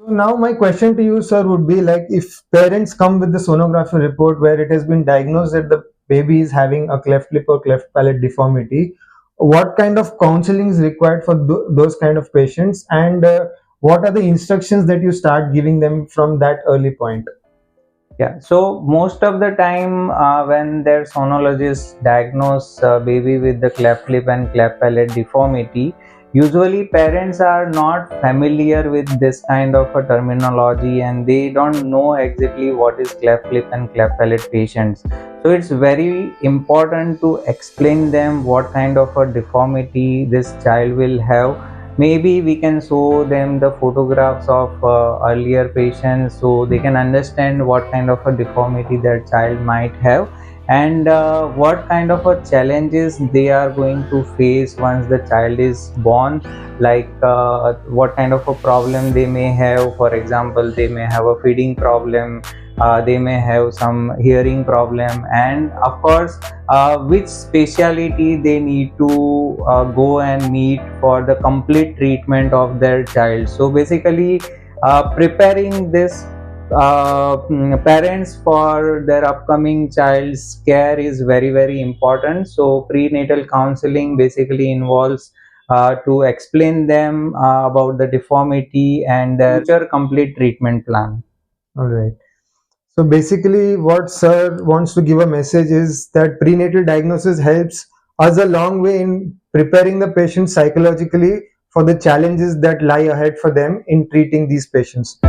Now my question to you, sir, would be like, if parents come with the sonography report where it has been diagnosed that the baby is having a cleft lip or cleft palate deformity, what kind of counseling is required for those kind of patients, and what are the instructions that you start giving them from that early point? Yeah, so most of the time when their sonologist diagnose baby with the cleft lip and cleft palate deformity, usually parents are not familiar with this kind of a terminology and they don't know exactly what is cleft lip and cleft palate patients. So it's very important to explain them what kind of a deformity this child will have. Maybe we can show them the photographs of earlier patients so they can understand what kind of a deformity their child might have, and what kind of a challenges they are going to face once the child is born, like what kind of a problem they may have. For example, they may have a feeding problem, they may have some hearing problem, and of course which specialty they need to go and meet for the complete treatment of their child. So basically preparing this parents for their upcoming child's care is very important. So prenatal counseling basically involves to explain them about the deformity and their future complete treatment plan. All right. So basically, what sir wants to give a message is that prenatal diagnosis helps us a long way in preparing the patient psychologically for the challenges that lie ahead for them in treating these patients.